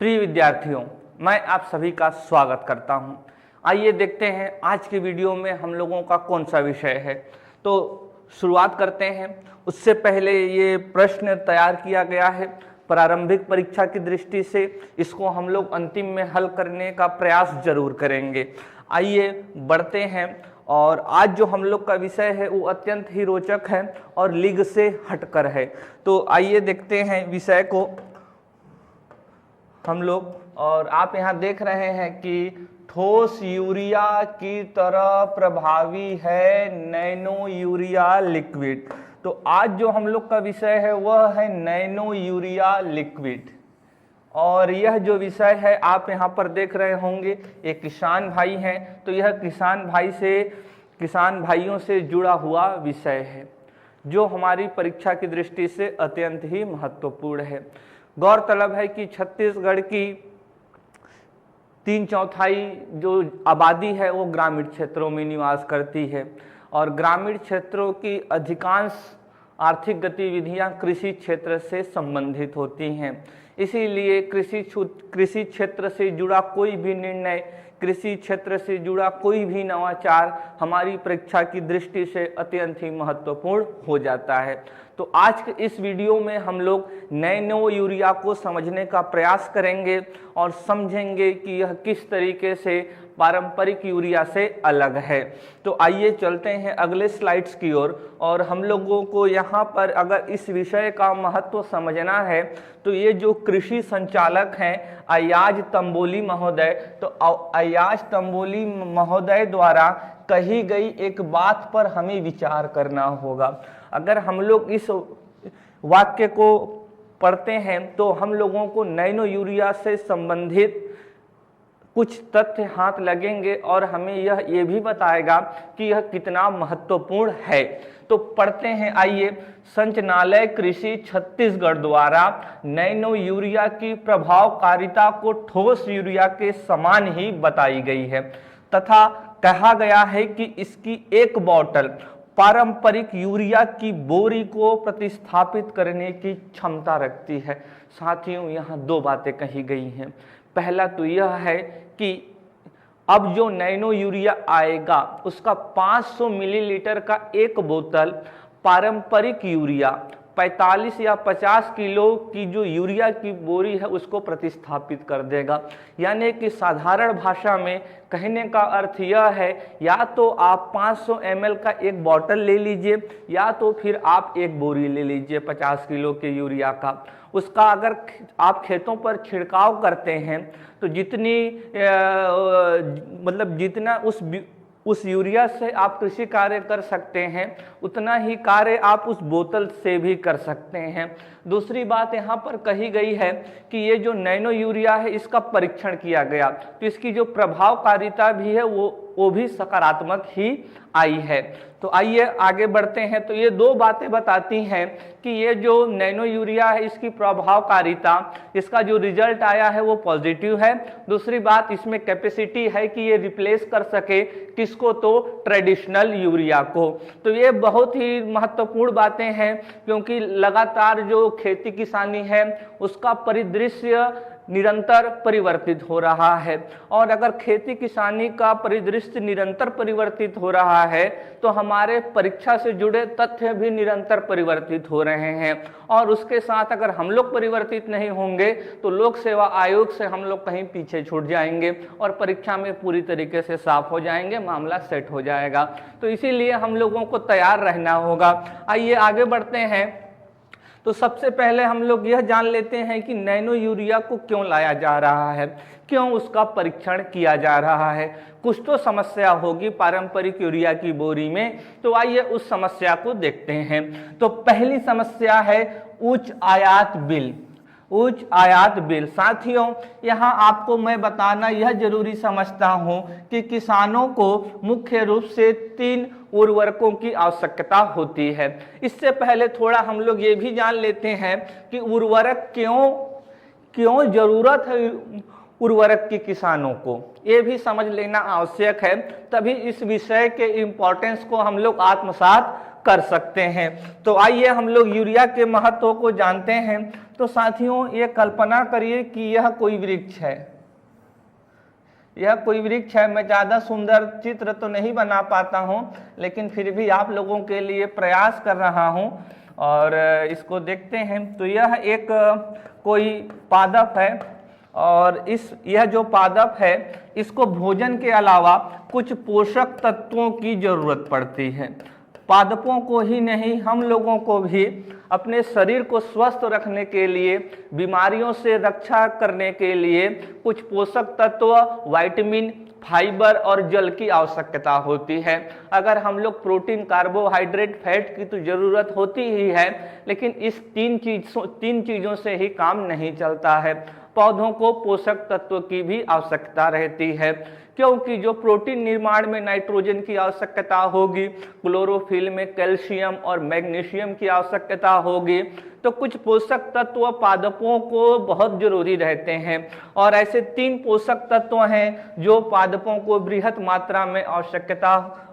प्रिय विद्यार्थियों, मैं आप सभी का स्वागत करता हूं। आइए देखते हैं आज की वीडियो में हम लोगों का कौन सा विषय है। तो शुरुआत करते हैं। उससे पहले ये प्रश्न तैयार किया गया है प्रारंभिक परीक्षा की दृष्टि से, इसको हम लोग अंतिम में हल करने का प्रयास जरूर करेंगे। आइए बढ़ते हैं। और आज जो हम लोग का विषय है वो अत्यंत ही रोचक है और लीग से हटकर है। तो आइए देखते हैं विषय को हम लोग। और आप यहाँ देख रहे हैं कि ठोस यूरिया की तरह प्रभावी है नैनो यूरिया लिक्विड। तो आज जो हम लोग का विषय है वह है नैनो यूरिया लिक्विड। और यह जो विषय है आप यहाँ पर देख रहे होंगे, एक किसान भाई हैं, तो यह किसान भाइयों से जुड़ा हुआ विषय है जो हमारी परीक्षा की दृष्टि से अत्यंत ही महत्वपूर्ण है। गौरतलब है कि छत्तीसगढ़ की 3/4 जो आबादी है वो ग्रामीण क्षेत्रों में निवास करती है और ग्रामीण क्षेत्रों की अधिकांश आर्थिक गतिविधियां कृषि क्षेत्र से संबंधित होती हैं। इसीलिए कृषि क्षेत्र से जुड़ा कोई भी निर्णय, कृषि क्षेत्र से जुड़ा कोई भी नवाचार हमारी परीक्षा की दृष्टि से अत्यंत ही महत्वपूर्ण हो जाता है। तो आज के इस वीडियो में हम लोग नैनो यूरिया को समझने का प्रयास करेंगे और समझेंगे कि यह किस तरीके से पारंपरिक यूरिया से अलग है। तो आइए चलते हैं अगले स्लाइड्स की ओर। और हम लोगों को यहाँ पर अगर इस विषय का महत्व समझना है तो ये जो कृषि संचालक हैं अय्याज तंबोली महोदय, तो अय्याज तंबोली महोदय द्वारा कही गई एक बात पर हमें विचार करना होगा। अगर हम लोग इस वाक्य को पढ़ते हैं तो हम लोगों को नैनो यूरिया से संबंधित कुछ तथ्य हाथ लगेंगे और हमें ये भी बताएगा कि यह कितना महत्वपूर्ण है। तो पढ़ते हैं, आइए। संचालनालय कृषि छत्तीसगढ़ द्वारा नैनो यूरिया की प्रभावकारिता को ठोस यूरिया के समान ही बताई गई है तथा कहा गया है कि इसकी एक बोतल पारंपरिक यूरिया की बोरी को प्रतिस्थापित करने की क्षमता रखती है। साथियों, यहाँ दो बातें कही गई हैं। पहला तो यह है कि अब जो नैनो यूरिया आएगा उसका 500 मिलीलीटर का एक बोतल पारंपरिक यूरिया 45 या 50 किलो की जो यूरिया की बोरी है उसको प्रतिस्थापित कर देगा। यानी कि साधारण भाषा में कहने का अर्थ यह है, या तो आप 500 ml का एक बॉटल ले लीजिए या तो फिर आप एक बोरी ले लीजिए 50 किलो के यूरिया का। उसका अगर आप खेतों पर छिड़काव करते हैं तो जितना उस यूरिया से आप कृषि कार्य कर सकते हैं उतना ही कार्य आप उस बोतल से भी कर सकते हैं। दूसरी बात यहाँ पर कही गई है कि ये जो नैनो यूरिया है इसका परीक्षण किया गया तो इसकी जो प्रभावकारिता भी है वो भी सकारात्मक ही आई है। तो आइए आगे बढ़ते हैं। तो ये दो बातें बताती हैं कि ये जो नैनो यूरिया है इसकी प्रभावकारिता, इसका जो रिजल्ट आया है वो पॉजिटिव है। दूसरी बात, इसमें कैपेसिटी है कि ये रिप्लेस कर सके किसको, तो ट्रेडिशनल यूरिया को। तो ये बहुत ही महत्वपूर्ण बातें हैं क्योंकि लगातार जो खेती किसानी है उसका परिदृश्य निरंतर परिवर्तित हो रहा है और अगर खेती किसानी का परिदृश्य निरंतर परिवर्तित हो रहा है तो हमारे परीक्षा से जुड़े तथ्य भी निरंतर परिवर्तित हो रहे हैं। और उसके साथ अगर हम लोग परिवर्तित नहीं होंगे तो लोक सेवा आयोग से हम लोग कहीं पीछे छूट जाएंगे और परीक्षा में पूरी तरीके से साफ हो जाएंगे, मामला सेट हो जाएगा। तो इसीलिए हम लोगों को तैयार रहना होगा। आइए आगे बढ़ते हैं। तो सबसे पहले हम लोग यह जान लेते हैं कि नैनो यूरिया को क्यों लाया जा रहा है, क्यों उसका परीक्षण किया जा रहा है। कुछ तो समस्या होगी पारंपरिक यूरिया की बोरी में, तो आइए उस समस्या को देखते हैं। तो पहली समस्या है उच्च आयात बिल। उच्च आयात बिल। साथियों, यहाँ आपको मैं बताना यह जरूरी समझता हूँ कि किसानों को मुख्य रूप से 3 उर्वरकों की आवश्यकता होती है। इससे पहले थोड़ा हम लोग ये भी जान लेते हैं कि उर्वरक क्यों जरूरत है उर्वरक की किसानों को, ये भी समझ लेना आवश्यक है। तभी इस विषय के इम्पोर्टेंस को हम लोग आत्मसात कर सकते हैं। तो आइए हम लोग यूरिया के महत्व को जानते हैं। तो साथियों ये कल्पना करिए कि यह कोई वृक्ष है, यह कोई वृक्ष है। मैं ज़्यादा सुंदर चित्र तो नहीं बना पाता हूँ, लेकिन फिर भी आप लोगों के लिए प्रयास कर रहा हूँ और इसको देखते हैं। तो यह एक कोई पादप है और यह जो पादप है इसको भोजन के अलावा कुछ पोषक तत्वों की जरूरत पड़ती है। पादपों को ही नहीं, हम लोगों को भी अपने शरीर को स्वस्थ रखने के लिए, बीमारियों से रक्षा करने के लिए कुछ पोषक तत्व, विटामिन, फाइबर और जल की आवश्यकता होती है। अगर हम लोग प्रोटीन, कार्बोहाइड्रेट, फैट की तो जरूरत होती ही है, लेकिन इस तीन चीज़ों से ही काम नहीं चलता है। पौधों को पोषक तत्व की भी आवश्यकता रहती है, क्योंकि जो प्रोटीन निर्माण में नाइट्रोजन की आवश्यकता होगी, क्लोरोफिल में कैल्शियम और मैग्नीशियम की आवश्यकता होगी, तो कुछ पोषक तत्व पादपों को बहुत जरूरी रहते हैं। और ऐसे 3 पोषक तत्व हैं जो पादपों को बृहत मात्रा में आवश्यकता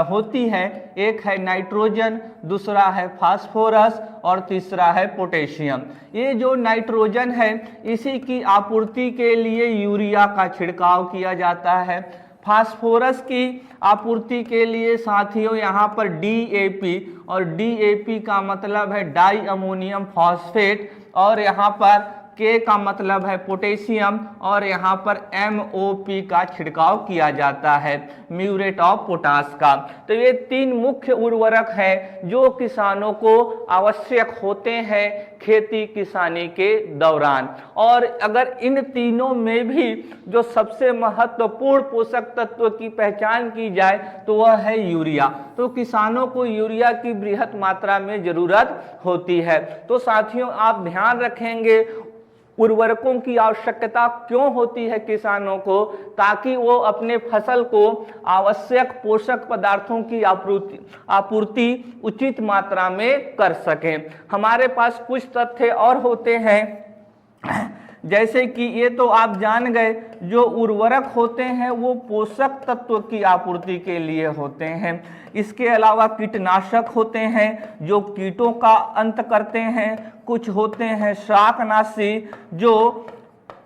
होती है। एक है नाइट्रोजन, दूसरा है फास्फोरस और तीसरा है पोटेशियम। ये जो नाइट्रोजन है इसी की आपूर्ति के लिए यूरिया का छिड़काव किया जाता है। फास्फोरस की आपूर्ति के लिए साथियों यहाँ पर DAP, और DAP का मतलब है डाई अमोनियम फॉस्फेट, और यहाँ पर K का मतलब है पोटेशियम, और यहाँ पर MOP का छिड़काव किया जाता है, म्यूरेट ऑफ पोटास का। तो ये 3 मुख्य उर्वरक हैं जो किसानों को आवश्यक होते हैं खेती किसानी के दौरान। और अगर इन तीनों में भी जो सबसे महत्वपूर्ण पोषक तत्व की पहचान की जाए तो वह है यूरिया। तो किसानों को यूरिया की बृहत मात्रा में जरूरत होती है। तो साथियों आप ध्यान रखेंगे उर्वरकों की आवश्यकता क्यों होती है किसानों को, ताकि वो अपने फसल को आवश्यक पोषक पदार्थों की आपूर्ति उचित मात्रा में कर सकें। हमारे पास कुछ तथ्य और होते हैं, जैसे कि ये तो आप जान गए, जो उर्वरक होते हैं वो पोषक तत्व की आपूर्ति के लिए होते हैं। इसके अलावा कीटनाशक होते हैं जो कीटों का अंत करते हैं, कुछ होते हैं शाकनाशी जो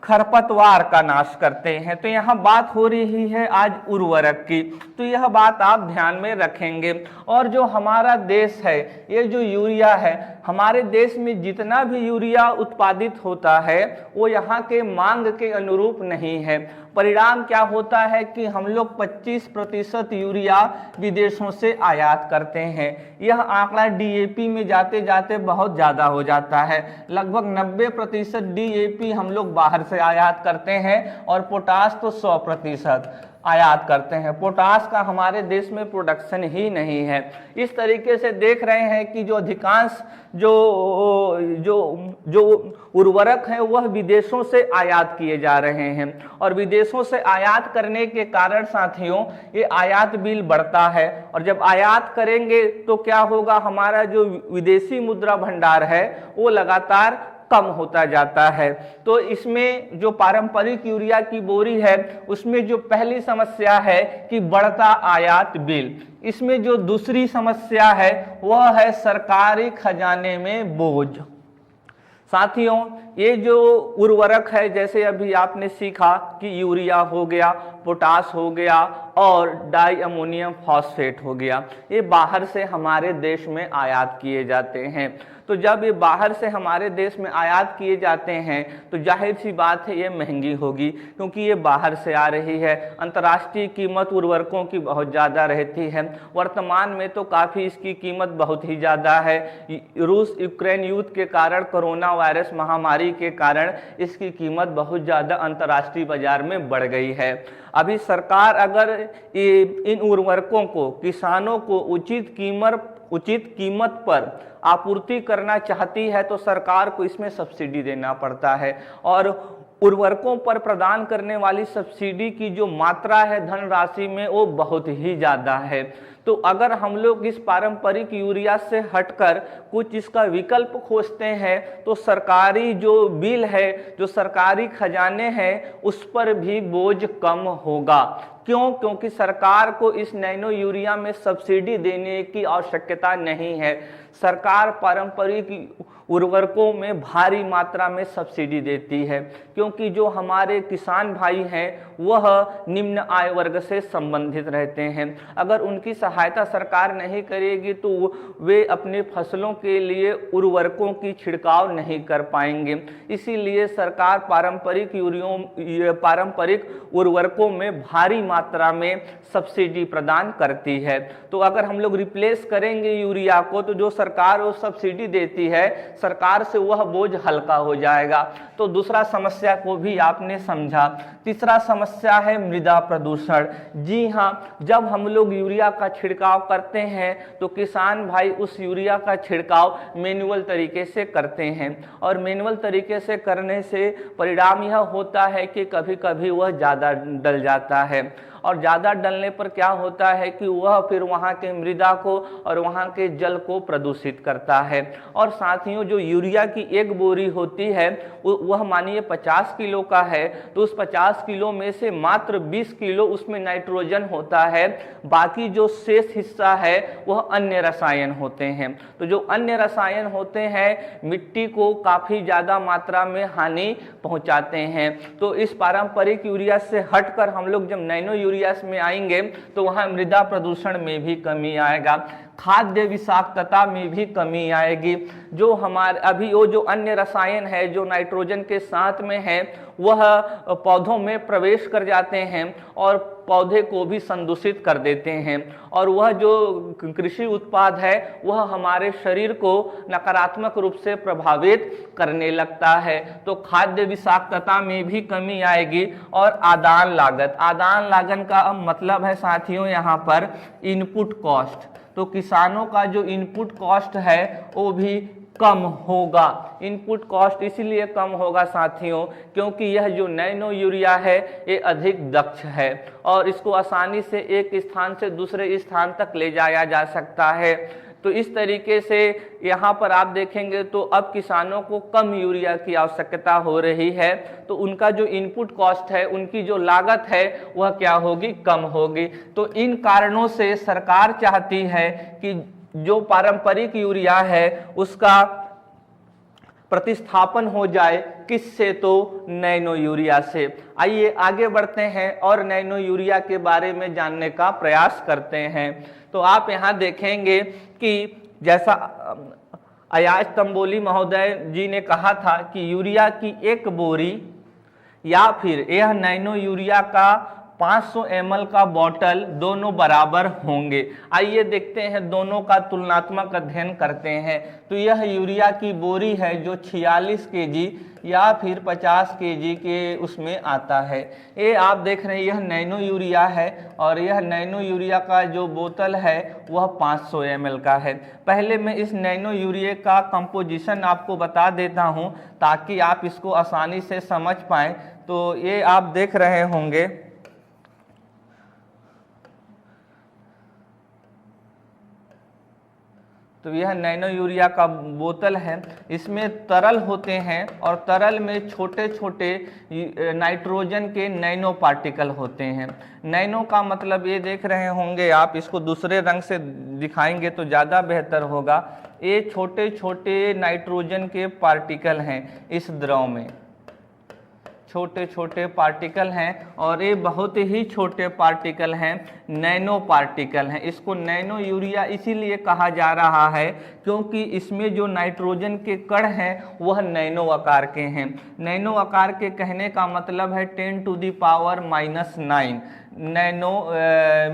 खरपतवार का नाश करते हैं। तो यहाँ बात हो रही है आज उर्वरक की, तो यह बात आप ध्यान में रखेंगे। और जो हमारा देश है, ये जो यूरिया है, हमारे देश में जितना भी यूरिया उत्पादित होता है वो यहाँ के मांग के अनुरूप नहीं है। परिणाम क्या होता है कि हम लोग 25% यूरिया विदेशों से आयात करते हैं। यह आंकड़ा DAP में जाते जाते बहुत ज़्यादा हो जाता है। लगभग 90% DAP हम लोग बाहर से आयात करते हैं और पोटास तो 100% आयात करते हैं। पोटास का हमारे देश में प्रोडक्शन ही नहीं है। इस तरीके से देख रहे हैं कि जो अधिकांश जो उर्वरक है वह विदेशों से आयात किए जा रहे हैं, और विदेशों से आयात करने के कारण साथियों ये आयात बिल बढ़ता है। और जब आयात करेंगे तो क्या होगा, हमारा जो विदेशी मुद्रा भंडार है वो लगातार कम होता जाता है। तो इसमें जो पारंपरिक यूरिया की बोरी है उसमें जो पहली समस्या है कि बढ़ता आयात बिल, इसमें जो दूसरी समस्या है वह है सरकारी खजाने में बोझ। साथियों ये जो उर्वरक है, जैसे अभी आपने सीखा कि यूरिया हो गया, पोटास हो गया और डाई अमोनियम फॉस्फेट हो गया, ये बाहर से हमारे देश में आयात किए जाते हैं। तो जब ये बाहर से हमारे देश में आयात किए जाते हैं तो जाहिर सी बात है ये महंगी होगी, क्योंकि ये बाहर से आ रही है। अंतर्राष्ट्रीय कीमत उर्वरकों की बहुत ज़्यादा रहती है। वर्तमान में तो काफ़ी इसकी कीमत बहुत ही ज़्यादा है। रूस यूक्रेन युद्ध के कारण, कोरोना वायरस महामारी के कारण इसकी कीमत बहुत ज़्यादा अंतर्राष्ट्रीय बाजार में बढ़ गई है। अभी सरकार अगर इन उर्वरकों को किसानों को उचित कीमत पर आपूर्ति करना चाहती है तो सरकार को इसमें सब्सिडी देना पड़ता है, और उर्वरकों पर प्रदान करने वाली सब्सिडी की जो मात्रा है धनराशि में वो बहुत ही ज़्यादा है। तो अगर हम लोग इस पारंपरिक यूरिया से हटकर कुछ इसका विकल्प खोजते हैं तो सरकारी जो बिल है, जो सरकारी खजाने हैं, उस पर भी बोझ कम होगा। क्यों? क्योंकि सरकार को इस नैनो यूरिया में सब्सिडी देने की आवश्यकता नहीं है। सरकार पारंपरिक उर्वरकों में भारी मात्रा में सब्सिडी देती है, क्योंकि जो हमारे किसान भाई हैं वह निम्न आय वर्ग से संबंधित रहते हैं। अगर उनकी सहायता सरकार नहीं करेगी तो वे अपने फसलों के लिए उर्वरकों की छिड़काव नहीं कर पाएंगे। इसीलिए सरकार पारंपरिक उर्वरकों में भारी मात्रा में सब्सिडी प्रदान करती है। तो अगर हम लोग रिप्लेस करेंगे यूरिया को, तो जो सरकार वो सब्सिडी देती है, सरकार से वह बोझ हल्का हो जाएगा। तो दूसरा समस्या को भी आपने समझा। तीसरा समस्या है मृदा प्रदूषण। जी हाँ, जब हम लोग यूरिया का छिड़काव करते हैं तो किसान भाई उस यूरिया का छिड़काव मैनुअल तरीके से करते हैं, और मैनुअल तरीके से करने से परिणाम यह होता है कि कभी कभी वह ज़्यादा डल जाता है, और ज़्यादा डलने पर क्या होता है कि वह फिर वहाँ के मृदा को और वहाँ के जल को प्रदूषित करता है। और साथियों, जो यूरिया की एक बोरी होती है वह मानिए 50 किलो का है, तो उस 50 किलो में से मात्र 20 किलो उसमें नाइट्रोजन होता है, बाकी जो शेष हिस्सा है वह अन्य रसायन होते हैं। तो जो अन्य रसायन होते हैं मिट्टी को काफ़ी ज़्यादा मात्रा में हानि पहुँचाते हैं। तो इस पारंपरिक यूरिया से हटकर हम लोग जब नैनो यूरिया में आएंगे तो वहाँ मृदा प्रदूषण में भी कमी आएगा, खाद्य विषाक्तता में भी कमी आएगी। जो हमारे अभी वो जो अन्य रसायन है जो नाइट्रोजन के साथ में है वह पौधों में प्रवेश कर जाते हैं और पौधे को भी संदूषित कर देते हैं, और वह जो कृषि उत्पाद है वह हमारे शरीर को नकारात्मक रूप से प्रभावित करने लगता है। तो खाद्य विषाक्तता में भी कमी आएगी। और आदान लागत का मतलब है साथियों यहाँ पर इनपुट कॉस्ट। तो किसानों का जो इनपुट कॉस्ट है वो भी कम होगा। इनपुट कॉस्ट इसलिए कम होगा साथियों क्योंकि यह जो नैनो यूरिया है ये अधिक दक्ष है और इसको आसानी से एक स्थान से दूसरे स्थान तक ले जाया जा सकता है। तो इस तरीके से यहाँ पर आप देखेंगे तो अब किसानों को कम यूरिया की आवश्यकता हो रही है, तो उनका जो इनपुट कॉस्ट है, उनकी जो लागत है वह क्या होगी, कम होगी। तो इन कारणों से सरकार चाहती है कि जो पारंपरिक यूरिया है उसका प्रतिस्थापन हो जाए, किससे, तो नैनो यूरिया से। आइए आगे बढ़ते हैं और नैनो यूरिया के बारे में जानने का प्रयास करते हैं। तो आप यहाँ देखेंगे कि जैसा अयाज तंबोली महोदय जी ने कहा था कि यूरिया की एक बोरी या फिर यह नैनो यूरिया का 500 ml का बॉटल दोनों बराबर होंगे। आइए देखते हैं, दोनों का तुलनात्मक अध्ययन करते हैं। तो यह यूरिया की बोरी है जो 46 kg या फिर 50 kg के उसमें आता है। ये आप देख रहे हैं यह नैनो यूरिया है और यह नैनो यूरिया का जो बोतल है वह 500 ml का है। पहले मैं इस नैनो यूरिया का कंपोजिशन आपको बता देता हूँ ताकि आप इसको आसानी से समझ पाएँ। तो ये आप देख रहे होंगे, तो यह नैनो यूरिया का बोतल है। इसमें तरल होते हैं और तरल में छोटे छोटे नाइट्रोजन के नैनो पार्टिकल होते हैं। नैनो का मतलब ये देख रहे होंगे आप, इसको दूसरे रंग से दिखाएंगे तो ज़्यादा बेहतर होगा। ये छोटे छोटे नाइट्रोजन के पार्टिकल हैं, इस द्रव में छोटे छोटे पार्टिकल हैं और ये बहुत ही छोटे पार्टिकल हैं, नैनो पार्टिकल हैं। इसको नैनो यूरिया इसीलिए कहा जा रहा है क्योंकि इसमें जो नाइट्रोजन के कण हैं वह नैनो आकार के हैं। नैनो आकार के कहने का मतलब है 10⁻⁹ नैनो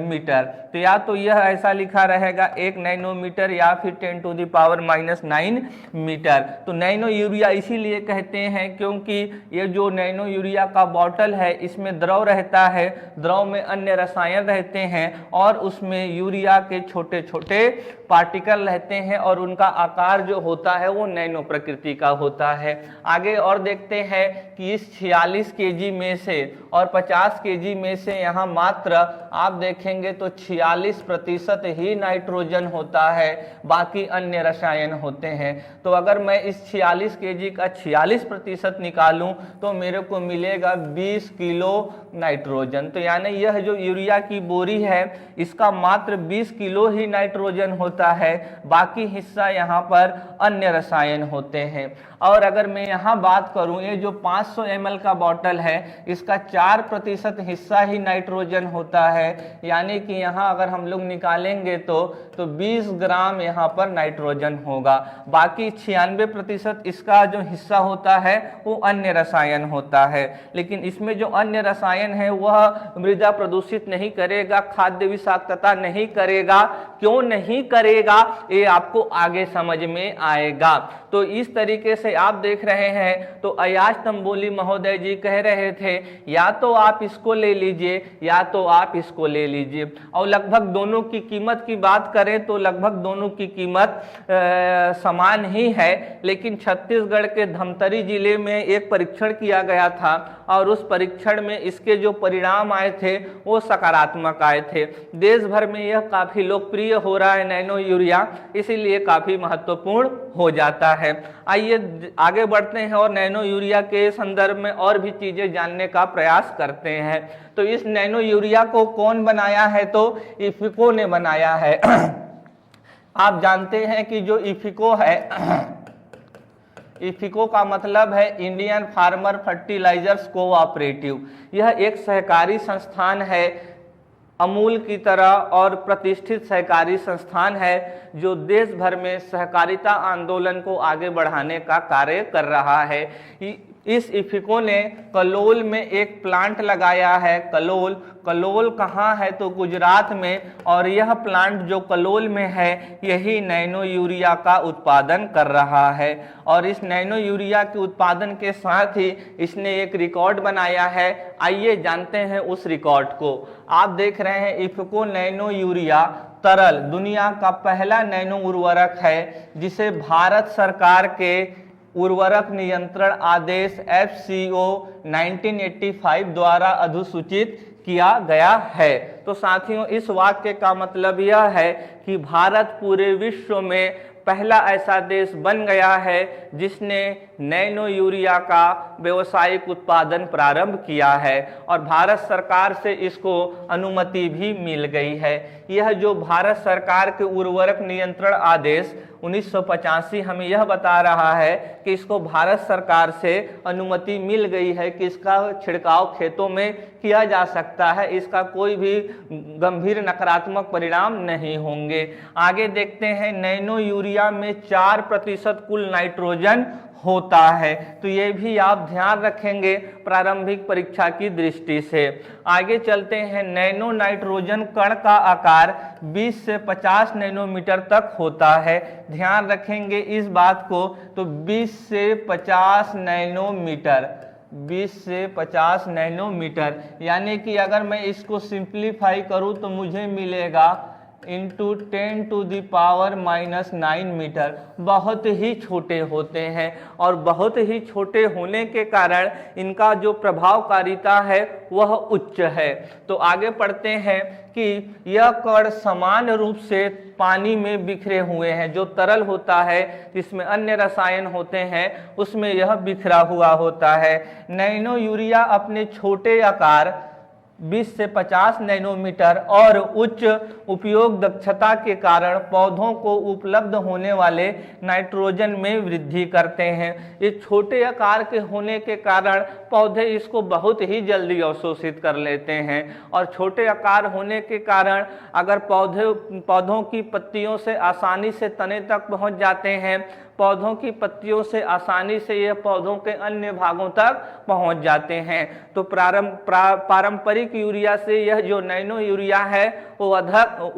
मीटर। तो या तो यह ऐसा लिखा रहेगा 1 नैनोमीटर या फिर 10⁻⁹ मीटर। तो नैनो यूरिया इसीलिए कहते हैं क्योंकि ये जो नैनो यूरिया का बॉटल है इसमें द्रव रहता है, द्रव में अन्य रसायन रहते हैं और उसमें यूरिया के छोटे छोटे पार्टिकल रहते हैं और उनका आकार जो होता है वो नैनो प्रकृति का होता है। आगे और देखते हैं कि इस 46 kg में से और 50 kg में से यहाँ मात्र आप देखेंगे तो 46% ही नाइट्रोजन होता है, बाकी अन्य रसायन होते हैं। तो अगर मैं इस 46 केजी का 46% निकालूं तो मेरे को मिलेगा 20 किलो नाइट्रोजन। तो यानी यह जो यूरिया की बोरी है इसका मात्र 20 किलो ही नाइट्रोजन होता है, बाकी हिस्सा यहाँ पर अन्य रसायन होते हैं। और अगर मैं यहाँ बात करूँ, ये जो 500 ml का बॉटल है इसका 4% हिस्सा ही नाइट्रोजन होता है, यानी कि यहाँ अगर हम लोग निकालेंगे तो 20 ग्राम यहाँ पर नाइट्रोजन होगा। बाकी 96% इसका जो हिस्सा होता है वो अन्य रसायन होता है। लेकिन इसमें जो अन्य रसायन है वह मृदा प्रदूषित नहीं करेगा, खाद्य विषाक्तता नहीं करेगा। क्यों नहीं करेगा ये आपको आगे समझ में आएगा। तो इस तरीके से आप देख रहे हैं, तो अयाज तंबोली महोदय जी कह रहे थे या तो आप इसको ले लीजिए या तो आप इसको ले लीजिए। और लगभग दोनों की कीमत की बात करें तो लगभग दोनों की कीमत समान ही है। लेकिन छत्तीसगढ़ के धमतरी जिले में एक परीक्षण किया गया था और उस परीक्षण में इसके जो परिणाम आए थे वो सकारात्मक आए थे। देश भर में यह काफी लोकप्रिय हो रहा है नैनो यूरिया, इसीलिए काफी महत्वपूर्ण हो जाता है। आइए आगे बढ़ते हैं और नैनो यूरिया के संदर्भ में और भी चीजें जानने का प्रयास करते हैं। तो इस नैनो यूरिया को कौन बनाया है? तो इफिको ने बनाया है। आप जानते हैं कि जो इफिको है, इफिको का मतलब है इंडियन फार्मर फर्टिलाइजर्स कोऑपरेटिव। यह एक सहकारी संस्थान है अमूल की तरह और प्रतिष्ठित सहकारी संस्थान है जो देश भर में सहकारिता आंदोलन को आगे बढ़ाने का कार्य कर रहा है। इस इफिको ने कलोल में एक प्लांट लगाया है। कलोल कहाँ है? तो गुजरात में। और यह प्लांट जो कलोल में है यही नैनो यूरिया का उत्पादन कर रहा है। और इस नैनो यूरिया के उत्पादन के साथ ही इसने एक रिकॉर्ड बनाया है। आइए जानते हैं उस रिकॉर्ड को। आप देख रहे हैं इफिको नैनो यूरिया तरल दुनिया का पहला नैनो उर्वरक है जिसे भारत सरकार के उर्वरक नियंत्रण आदेश FCO 1985 द्वारा अधिसूचित किया गया है। तो साथियों, इस वाक्य का मतलब यह है कि भारत पूरे विश्व में पहला ऐसा देश बन गया है जिसने नैनो यूरिया का व्यावसायिक उत्पादन प्रारंभ किया है और भारत सरकार से इसको अनुमति भी मिल गई है। यह जो भारत सरकार के उर्वरक नियंत्रण आदेश 1985 हमें यह बता रहा है कि इसको भारत सरकार से अनुमति मिल गई है कि इसका छिड़काव खेतों में किया जा सकता है, इसका कोई भी गंभीर नकारात्मक परिणाम नहीं होंगे। आगे देखते हैं, नैनो यूरिया में 4% कुल नाइट्रोजन होता है, तो ये भी आप ध्यान रखेंगे प्रारंभिक परीक्षा की दृष्टि से। आगे चलते हैं, नैनो नाइट्रोजन कण का आकार 20 से 50 नैनोमीटर तक होता है। ध्यान रखेंगे इस बात को, तो 20 से 50 नैनोमीटर, 20 से 50 नैनोमीटर, यानी कि अगर मैं इसको सिंप्लीफाई करूं तो मुझे मिलेगा इंटू 10⁻⁻⁹ मीटर। बहुत ही छोटे होते हैं और बहुत ही छोटे होने के कारण इनका जो प्रभावकारिता है वह उच्च है। तो आगे पढ़ते हैं कि यह कण समान रूप से पानी में बिखरे हुए हैं। जो तरल होता है जिसमें अन्य रसायन होते हैं उसमें यह बिखरा हुआ होता है। नैनो यूरिया अपने छोटे आकार 20 से 50 नैनोमीटर और उच्च उपयोग दक्षता के कारण पौधों को उपलब्ध होने वाले नाइट्रोजन में वृद्धि करते हैं। ये छोटे आकार के होने के कारण पौधे इसको बहुत ही जल्दी अवशोषित कर लेते हैं और छोटे आकार होने के कारण अगर पौधों की पत्तियों से आसानी से तने तक पहुंच जाते हैं, पौधों की पत्तियों से आसानी से यह पौधों के अन्य भागों तक पहुंच जाते हैं। तो पारंपरिक यूरिया से यह जो नैनो यूरिया है वो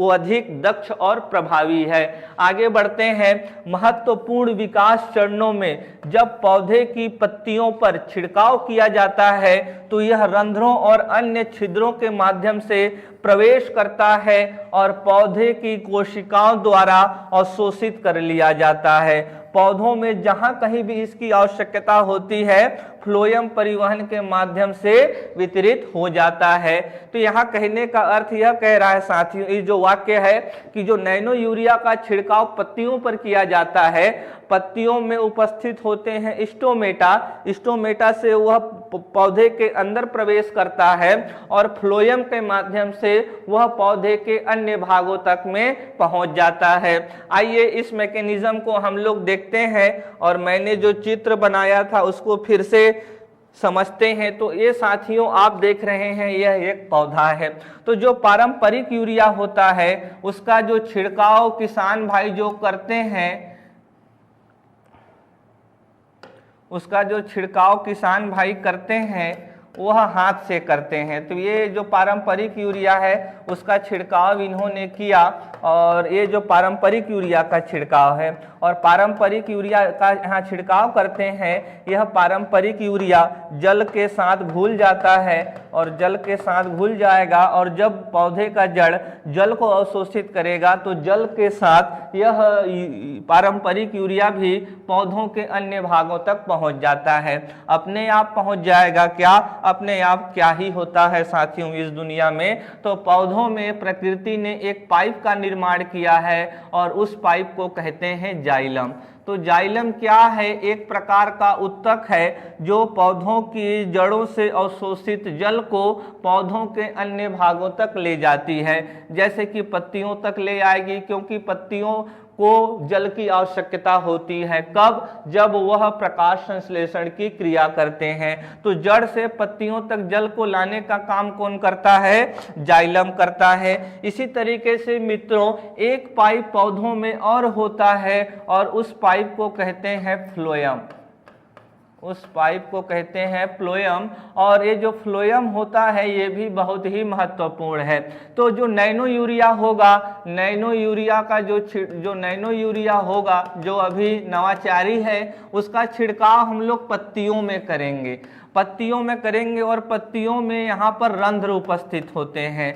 अधिक दक्ष और प्रभावी है। आगे बढ़ते हैं, महत्वपूर्ण विकास चरणों में जब पौधे की पत्तियों पर छिड़काव किया जाता है तो यह रंध्रों और अन्य छिद्रों के माध्यम से प्रवेश करता है और पौधे की कोशिकाओं द्वारा अवशोषित कर लिया जाता है। पौधों में जहां कहीं भी इसकी आवश्यकता होती है फ्लोएम परिवहन के माध्यम से वितरित हो जाता है। तो यहाँ कहने का अर्थ यह कह रहा है साथियों, ये जो वाक्य है कि जो नैनो यूरिया का छिड़काव पत्तियों पर किया जाता है, पत्तियों में उपस्थित होते हैं स्टोमेटा, स्टोमेटा से वह पौधे के अंदर प्रवेश करता है और फ्लोएम के माध्यम से वह पौधे के अन्य भागों तक में पहुंच जाता है। आइए इस मैकेनिज्म को हम लोग देखते हैं और मैंने जो चित्र बनाया था उसको फिर से समझते हैं। तो ये साथियों आप देख रहे हैं यह एक पौधा है। तो जो पारंपरिक यूरिया होता है उसका जो छिड़काव किसान भाई जो करते हैं, उसका जो छिड़काव किसान भाई करते हैं वह हाथ से करते हैं। तो ये जो पारंपरिक यूरिया है उसका छिड़काव इन्होंने किया और ये जो पारंपरिक यूरिया का छिड़काव है और पारंपरिक यूरिया का यहाँ छिड़काव करते हैं, यह पारंपरिक यूरिया जल के साथ घुल जाता है और जल के साथ घुल जाएगा और जब पौधे का जड़ जल को अवशोषित करेगा तो जल के साथ यह पारंपरिक यूरिया भी पौधों के अन्य भागों तक पहुंच जाता है। अपने आप पहुंच जाएगा क्या? अपने आप क्या ही होता है साथियों इस दुनिया में। तो पौधों में प्रकृति ने एक पाइप का निर्माण किया है और उस पाइप को कहते हैं जाइलम। तो जाइलम क्या है? एक प्रकार का उत्तक है जो पौधों की जड़ों से अवशोषित जल को पौधों के अन्य भागों तक ले जाती है, जैसे कि पत्तियों तक ले आएगी, क्योंकि पत्तियों को जल की आवश्यकता होती है। कब? जब वह प्रकाश संश्लेषण की क्रिया करते हैं। तो जड़ से पत्तियों तक जल को लाने का काम कौन करता है? जाइलम करता है। इसी तरीके से मित्रों एक पाइप पौधों में और होता है और उस पाइप को कहते हैं फ्लोएम, उस पाइप को कहते हैं फ्लोएम। और ये जो फ्लोएम होता है ये भी बहुत ही महत्वपूर्ण है। तो जो नैनो यूरिया होगा, नैनो यूरिया का जो नैनो यूरिया होगा जो अभी नवाचारी है, उसका छिड़काव हम लोग पत्तियों में करेंगे, पत्तियों में करेंगे और पत्तियों में यहाँ पर रंध्र उपस्थित होते हैं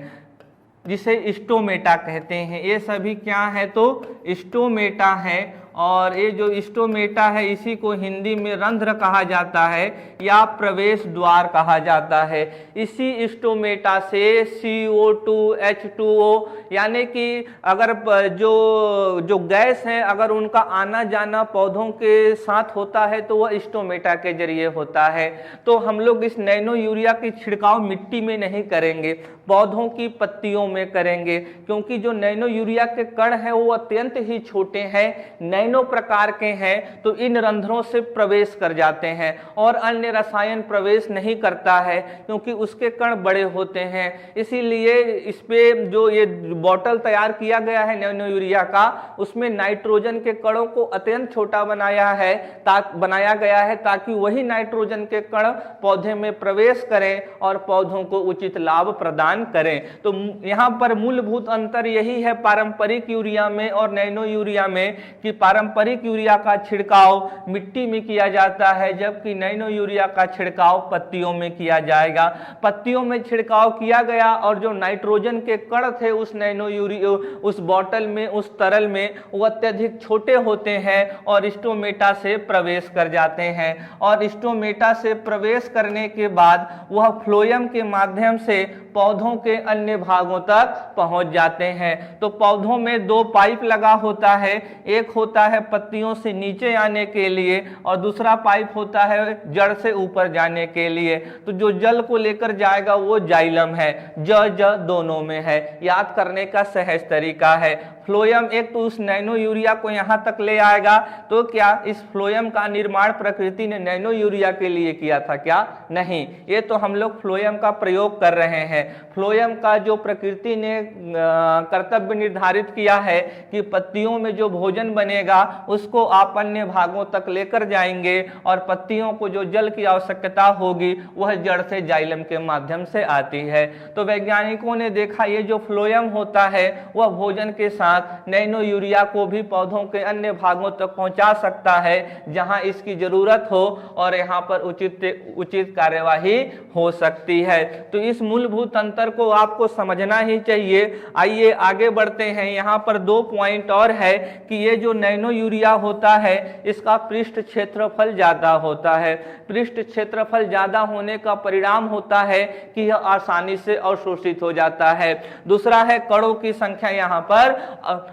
जिसे स्टोमेटा कहते हैं। ये सभी क्या है? तो स्टोमेटा है और ये जो स्टोमेटा है इसी को हिंदी में रंध्र कहा जाता है या प्रवेश द्वार कहा जाता है। इसी स्टोमेटा से CO2 H2O यानी कि अगर जो गैस है अगर उनका आना जाना पौधों के साथ होता है तो वह स्टोमेटा के जरिए होता है। तो हम लोग इस नैनो यूरिया की छिड़काव मिट्टी में नहीं करेंगे, पौधों की पत्तियों में करेंगे, क्योंकि जो नैनो यूरिया के कण हैं वो अत्यंत ही छोटे हैं, नैनो प्रकार के हैं, तो इन रंध्रों से प्रवेश कर जाते हैं और अन्य रसायन प्रवेश नहीं करता है क्योंकि उसके कण बड़े होते हैं। इसीलिए इस पे जो ये बॉटल तैयार किया गया है नैनो यूरिया का, उसमें नाइट्रोजन के कणों को अत्यंत छोटा बनाया गया है ताकि वही नाइट्रोजन के कण पौधे में प्रवेश करें और पौधों को उचित लाभ प्रदान करें। तो यहाँ पर मूलभूत अंतर यही है पारंपरिक यूरिया में और नैनो यूरिया में कि पारंपरिक यूरिया का छिड़काव मिट्टी में किया जाता है जबकि नैनो यूरिया का छिड़काव पत्तियों में किया जाएगा। पत्तियों में छिड़काव किया गया और जो नाइट्रोजन के कण थे उस नैनो यूरिया उस बॉटल में उस तरल में वो अत्यधिक छोटे होते हैं और स्टोमेटा से प्रवेश कर जाते हैं और स्टोमेटा से प्रवेश करने के बाद वह फ्लोएम के माध्यम से पौधों के अन्य भागों तक पहुंच जाते हैं। तो पौधों में दो पाइप लगा होता है, एक होता है पत्तियों से नीचे आने के लिए और दूसरा पाइप होता है जड़ से ऊपर जाने के लिए। तो जो जल को लेकर जाएगा वो जाइलम है, ज दोनों में है। याद करने का सहज तरीका है। फ्लोएम एक तो उस नैनो यूरिया को यहाँ तक ले आएगा, तो क्या इस फ्लोएम का निर्माण प्रकृति ने नैनो यूरिया के लिए किया था क्या? नहीं, ये तो हम लोग फ्लोएम का प्रयोग कर रहे हैं। फ्लोएम का जो प्रकृति ने कर्तव्य निर्धारित किया है कि पत्तियों में जो भोजन बनेगा उसको आप अन्य भागों तक लेकर जाएंगे और पत्तियों को जो जल की आवश्यकता होगी वह जड़ से जाइलम के माध्यम से आती है। तो वैज्ञानिकों ने देखा ये जो फ्लोएम होता है वह भोजन के साथ नैनो यूरिया को भी पौधों के अन्य भागों तक पहुंचा सकता है जहां इसकी जरूरत हो और यहां पर उचित कार्यवाही हो सकती है। तो इस मूलभूत ब्लूटूथ अंतर को आपको समझना ही चाहिए। आइए आगे बढ़ते हैं। यहाँ पर 2 पॉइंट और है कि ये जो नैनो यूरिया होता है इसका पृष्ठ क्षेत्रफल ज्यादा होता है। पृष्ठ क्षेत्रफल ज्यादा होने का परिणाम होता है कि यह आसानी से अवशोषित हो जाता है। दूसरा है कणों की संख्या यहाँ पर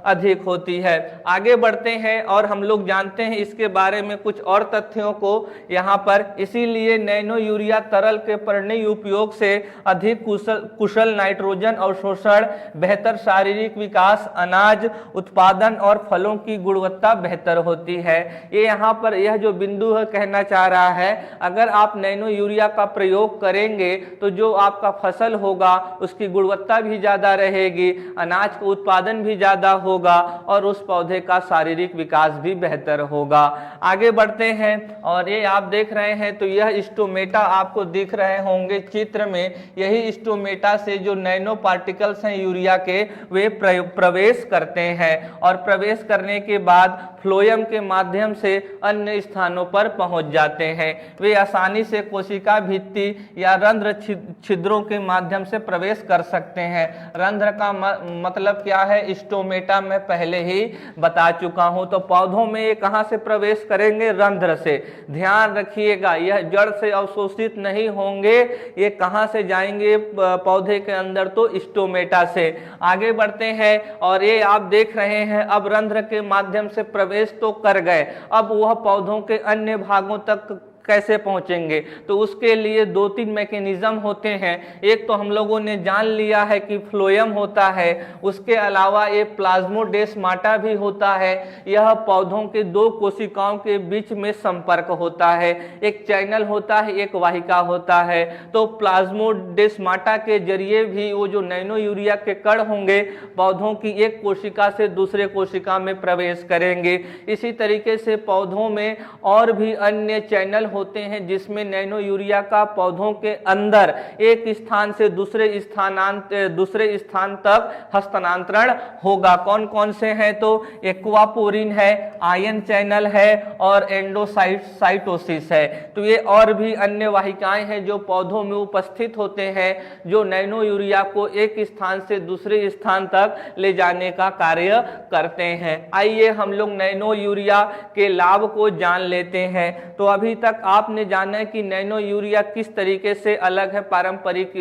अधिक होती है। आगे बढ़ते हैं और हम लोग जानते हैं इसके बारे में कुछ और तथ्यों को यहाँ पर। इसीलिए नैनो यूरिया तरल के परिणय उपयोग से अधिक कुशल नाइट्रोजन अवशोषण, बेहतर शारीरिक विकास, अनाज उत्पादन और फलों की गुणवत्ता बेहतर होती है। ये यहाँ पर यह जो बिंदु है कहना चाह रहा है, अगर आप नैनो यूरिया का प्रयोग करेंगे तो जो आपका फसल होगा उसकी गुणवत्ता भी ज्यादा रहेगी, अनाज का उत्पादन भी ज्यादा होगा और उस पौधे का शारीरिक विकास भी बेहतर होगा। आगे बढ़ते हैं और ये आप देख रहे हैं तो यह स्टोमेटा आपको दिख रहे होंगे चित्र में। यही स्टोमेटा से जो नैनो पार्टिकल्स हैं यूरिया के वे प्रवेश करते हैं और प्रवेश करने के बाद फ्लोएम के माध्यम से अन्य स्थानों पर पहुंच जाते हैं। वे आसानी से कोशिका भित्ति या रंध्र छिद्रों के माध्यम से प्रवेश कर सकते हैं। रंध्र का मतलब क्या है स्टोमेटा में पहले ही बता चुका हूं। तो पौधों में ये कहां से प्रवेश करेंगे? रंध्र से। ध्यान रखिएगा यह जड़ से अवशोषित नहीं होंगे। ये कहां से जाएंगे पौधे के अंदर? तो स्टोमेटा से। आगे बढ़ते हैं और ये आप देख रहे हैं अब रंध्र के माध्यम से प्रवेश तो कर गए, अब वह पौधों के अन्य भागों तक कैसे पहुंचेंगे? तो उसके लिए 2-3 मैकेनिज्म होते हैं। एक तो हम लोगों ने जान लिया है कि फ्लोएम होता है, उसके अलावा ये प्लाज्मोडेस्माटा भी होता है। यह पौधों के 2 कोशिकाओं के बीच में संपर्क होता है। एक चैनल होता है, एक वाहिका होता है। तो प्लाज्मोडेस्माटा के जरिए भी वो जो नैनो यूरिया के कण होंगे पौधों की एक कोशिका से दूसरे कोशिका में प्रवेश करेंगे। इसी तरीके से पौधों में और भी अन्य चैनल होते हैं जिसमें नैनो यूरिया का पौधों के अंदर एक स्थान से दूसरे स्थान तक हस्तांतरण होगा। कौन कौन से हैं? तो एक्वापोरिन है, आयन चैनल है और एंडोसाइटोसिस है। तो ये और भी अन्य वाहिकाएं हैं जो पौधों में उपस्थित होते हैं जो नैनो यूरिया को एक स्थान से दूसरे स्थान तक ले जाने का कार्य करते हैं। आइए हम लोग नैनो यूरिया के लाभ को जान लेते हैं। तो अभी तक आपने जाना है कि नैनो यूरिया किस तरीके से अलग है पारंपरिक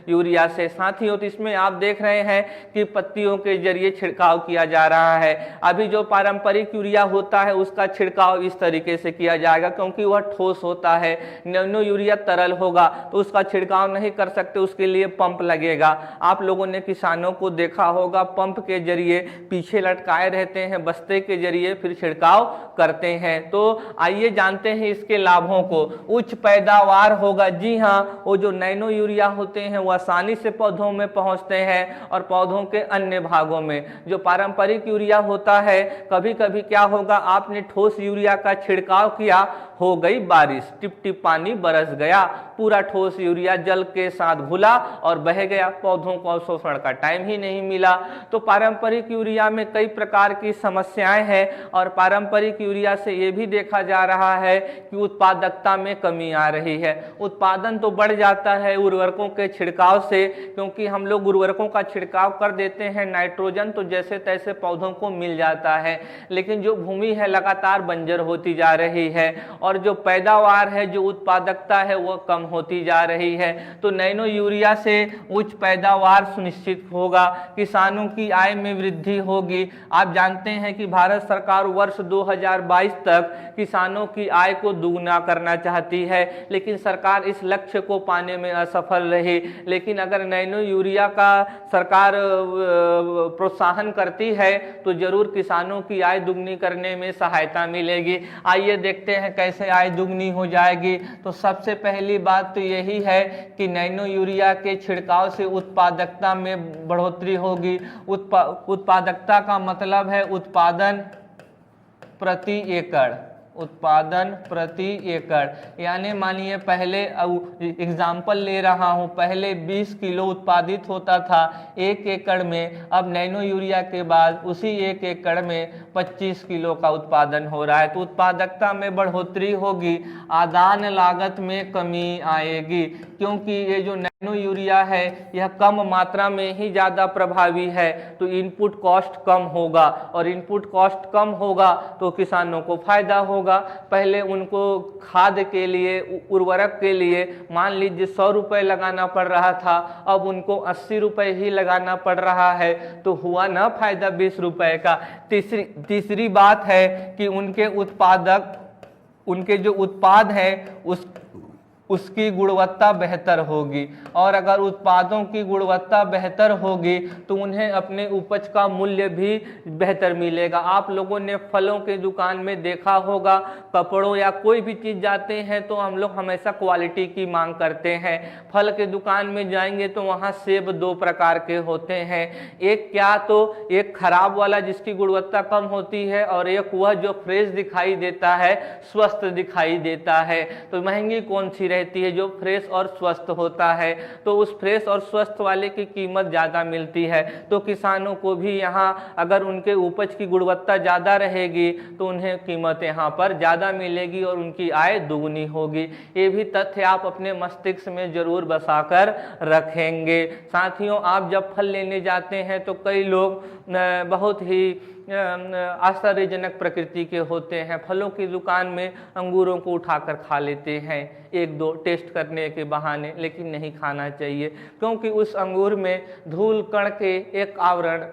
यूरिया से। साथियों, तो इसमें आप देख रहे हैं कि पत्तियों के जरिए छिड़काव किया जा रहा है। अभी जो पारंपरिक यूरिया होता है उसका छिड़काव इस तरीके से किया जाएगा क्योंकि वह ठोस होता है। नैनो यूरिया तरल होगा तो उसका छिड़काव नहीं कर सकते, उसके लिए पंप लगेगा। आप लोगों ने किसानों को देखा होगा पंप के जरिए पीछे लटकाए रहते हैं, बस्ते के जरिए फिर छिड़काव करते हैं। तो आइए जानते हैं इसके लाभों को। उच्च पैदावार होगा। जी हाँ, वो जो नैनो यूरिया होते हैं वो आसानी से पौधों में पहुंचते हैं और पौधों के अन्य भागों में। जो पारंपरिक यूरिया होता है, कभी कभी क्या होगा, आपने ठोस यूरिया का छिड़काव किया, हो गई बारिश, टिप टिप पानी बरस गया, पूरा ठोस यूरिया जल के साथ घुला और बह गया, पौधों को अवशोषण का टाइम ही नहीं मिला। तो पारंपरिक यूरिया में कई प्रकार की समस्याएं हैं और पारंपरिक यूरिया से ये भी देखा जा रहा है कि उत्पादकता में कमी आ रही है। उत्पादन तो बढ़ जाता है उर्वरकों के छिड़काव से, क्योंकि हम लोग उर्वरकों का छिड़काव कर देते हैं, नाइट्रोजन तो जैसे तैसे पौधों को मिल जाता है, लेकिन जो भूमि है लगातार बंजर होती जा रही है और जो पैदावार है, जो उत्पादकता है वो कम होती जा रही है। तो नैनो यूरिया से उच्च पैदावार सुनिश्चित होगा, किसानों की आय में वृद्धि होगी। आप जानते हैं कि भारत सरकार वर्ष 2022 तक किसानों की आय को दुगना करना चाहती है, लेकिन सरकार इस लक्ष्य को पाने में असफल रही। लेकिन अगर नैनो यूरिया का सरकार प्रोत्साहन करती है तो जरूर किसानों की आय दुगनी करने में सहायता मिलेगी। आइए देखते हैं कैसे आय दुगनी हो जाएगी। तो सबसे पहली बात तो यही है कि नैनो यूरिया के छिड़काव से उत्पादकता में बढ़ोतरी होगी। उत्पादकता का मतलब है उत्पादन प्रति एकड़, उत्पादन प्रति एकड़। यानी मानिए पहले एग्जाम्पल ले रहा हूं, पहले 20 किलो उत्पादित होता था 1 एकड़ में, अब नैनो यूरिया के बाद उसी 1 एकड़ में 25 किलो का उत्पादन हो रहा है। तो उत्पादकता में बढ़ोतरी होगी, आदान लागत में कमी आएगी, क्योंकि ये जो नैनो यूरिया है यह कम मात्रा में ही ज़्यादा प्रभावी है, तो इनपुट कॉस्ट कम होगा, और इनपुट कॉस्ट कम होगा तो किसानों को फायदा होगा। पहले उनको खाद के लिए, उर्वरक के लिए मान लीजिए 100 रुपये लगाना पड़ रहा था, अब उनको 80 रुपये ही लगाना पड़ रहा है, तो हुआ ना फायदा 20 रुपये का। तीसरी बात है कि उनके जो उत्पाद हैं उसकी गुणवत्ता बेहतर होगी, और अगर उत्पादों की गुणवत्ता बेहतर होगी तो उन्हें अपने उपज का मूल्य भी बेहतर मिलेगा। आप लोगों ने फलों के दुकान में देखा होगा, कपड़ों या कोई भी चीज़ जाते हैं तो हम लोग हमेशा क्वालिटी की मांग करते हैं। फल के दुकान में जाएंगे तो वहाँ सेब 2 प्रकार के होते हैं, एक क्या तो एक खराब वाला जिसकी गुणवत्ता कम होती है, और एक वह जो फ्रेश दिखाई देता है, स्वस्थ दिखाई देता है। तो महंगी कौन सी रहती है? जो फ्रेश और स्वस्थ होता है। तो उस फ्रेश और स्वस्थ वाले की कीमत ज़्यादा मिलती है। तो किसानों को भी यहाँ अगर उनके उपज की गुणवत्ता ज़्यादा रहेगी तो उन्हें कीमत यहाँ पर ज़्यादा मिलेगी और उनकी आय दुगनी होगी। ये भी तथ्य आप अपने मस्तिष्क में जरूर बसाकर रखेंगे। साथियों, आप जब फल लेने जाते हैं तो कई लोग बहुत ही आश्चर्यजनक प्रकृति के होते हैं। फलों की दुकान में अंगूरों को उठाकर खा लेते हैं 1-2 टेस्ट करने के बहाने, लेकिन नहीं खाना चाहिए, क्योंकि उस अंगूर में धूल कण के एक आवरण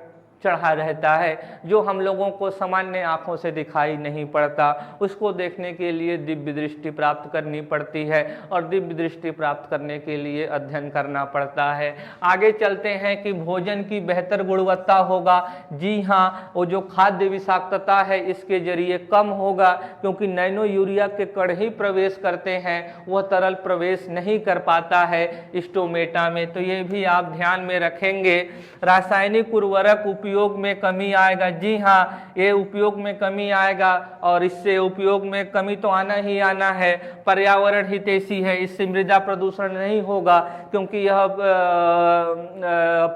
चढ़ा रहता है जो हम लोगों को सामान्य आंखों से दिखाई नहीं पड़ता। उसको देखने के लिए दिव्य दृष्टि प्राप्त करनी पड़ती है, और दिव्य दृष्टि प्राप्त करने के लिए अध्ययन करना पड़ता है। आगे चलते हैं कि भोजन की बेहतर गुणवत्ता होगा। जी हाँ, वो जो खाद्य विषाक्तता है इसके जरिए कम होगा, क्योंकि नैनो यूरिया के कण ही प्रवेश करते हैं, वह तरल प्रवेश नहीं कर पाता है स्टोमेटा में। तो ये भी आप ध्यान में रखेंगे। रासायनिक उर्वरक उपयोग में कमी आएगा। जी हाँ, ये उपयोग में कमी आएगा, और इससे उपयोग में कमी तो आना ही आना है। पर्यावरण हितैषी है, इससे मृदा प्रदूषण नहीं होगा, क्योंकि यह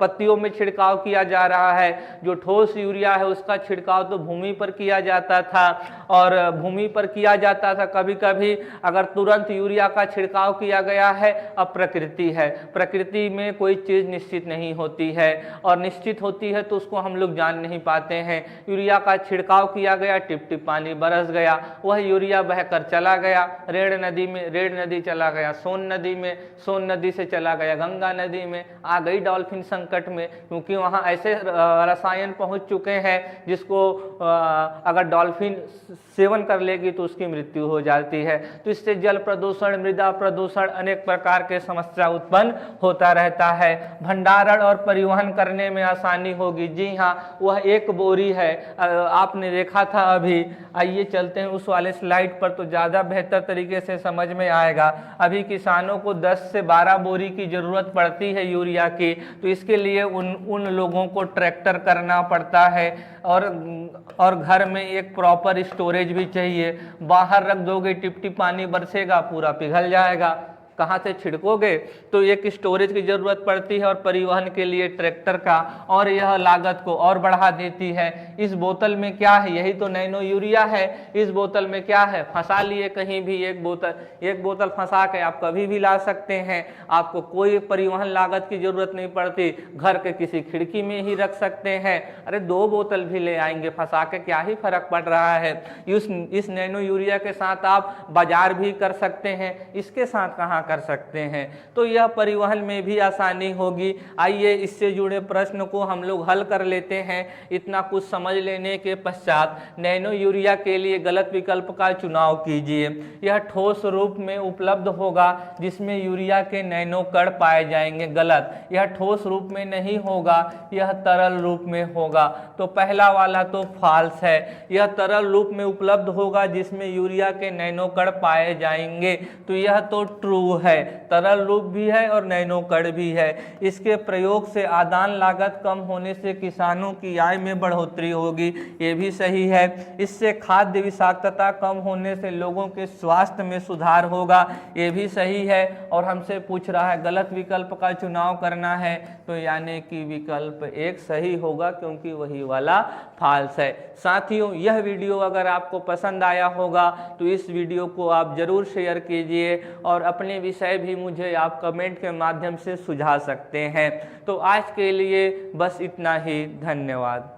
पत्तियों में छिड़काव किया जा रहा है। जो ठोस यूरिया है उसका छिड़काव तो भूमि पर किया जाता था, और भूमि पर किया जाता था। कभी कभी अगर तुरंत यूरिया का छिड़काव किया गया है, अब प्रकृति है, प्रकृति में कोई चीज़ निश्चित नहीं होती है, और निश्चित होती है तो उसको हम लोग जान नहीं पाते हैं। यूरिया का छिड़काव किया गया, टिप टिप पानी बरस गया, वह यूरिया बहकर चला गया रेड नदी में, रेड नदी चला गया सोन नदी में, सोन नदी से चला गया गंगा नदी में, आ गई डॉल्फिन संकट में, क्योंकि वहाँ ऐसे रसायन पहुँच चुके हैं जिसको अगर डॉल्फिन सेवन कर लेगी तो उसकी मृत्यु हो जाती है। तो इससे जल प्रदूषण, मृदा प्रदूषण, अनेक प्रकार के समस्या उत्पन्न होता रहता है। भंडारण और परिवहन करने में आसानी होगी। जी हाँ, वह एक बोरी है, आपने देखा था अभी। आइए चलते हैं उस वाले स्लाइड पर, तो ज़्यादा बेहतर तरीके से समझ में आएगा। अभी किसानों को 10 से 12 बोरी की ज़रूरत पड़ती है यूरिया की, तो इसके लिए उन लोगों को ट्रैक्टर करना पड़ता है, और घर में एक प्रॉपर स्टोरेज भी चाहिए। बाहर रख दोगे, टिप टिप पानी बरसेगा, पूरा पिघल जाएगा, कहाँ से छिड़कोगे? तो एक स्टोरेज की ज़रूरत पड़ती है, और परिवहन के लिए ट्रैक्टर का, और यह लागत को और बढ़ा देती है। इस बोतल में क्या है? यही तो नैनो यूरिया है। इस बोतल में क्या है? फंसा लिए कहीं भी एक बोतल फंसा के आप कभी भी ला सकते हैं। आपको कोई परिवहन लागत की ज़रूरत नहीं पड़ती, घर के किसी खिड़की में ही रख सकते हैं। अरे 2 बोतल भी ले आएंगे फंसा के, क्या ही फर्क पड़ रहा है। इस नैनो यूरिया के साथ आप बाजार भी कर सकते हैं, इसके साथ कहाँ कर सकते हैं। तो यह परिवहन में भी आसानी होगी। आइए इससे जुड़े प्रश्न को हम लोग हल कर लेते हैं। इतना कुछ समझ लेने के पश्चात नैनो यूरिया के लिए गलत विकल्प का चुनाव कीजिए। यह ठोस रूप में उपलब्ध होगा जिसमें यूरिया के नैनो कण पाए जाएंगे। गलत, यह ठोस रूप में नहीं होगा, यह तरल रूप में होगा। तो पहला वाला तो फॉल्स है। यह तरल रूप में उपलब्ध होगा जिसमें यूरिया के नैनो कण पाए जाएंगे, तो यह तो ट्रू है। तरल रूप भी है और नैनो कण भी है। इसके प्रयोग से आदान लागत कम होने से किसानों की आय में बढ़ोतरी होगी, ये भी सही है। इससे खाद्य विषाक्तता कम होने से लोगों के स्वास्थ्य में सुधार होगा, ये भी सही है। और हमसे पूछ रहा है गलत विकल्प का चुनाव करना है, तो यानी कि विकल्प 1 सही होगा, क्योंकि वही वाला फॉल्स है। साथियों, यह वीडियो अगर आपको पसंद आया होगा तो इस वीडियो को आप जरूर शेयर कीजिए, और अपने विषय भी मुझे आप कमेंट के माध्यम से सुझा सकते हैं। तो आज के लिए बस इतना ही, धन्यवाद।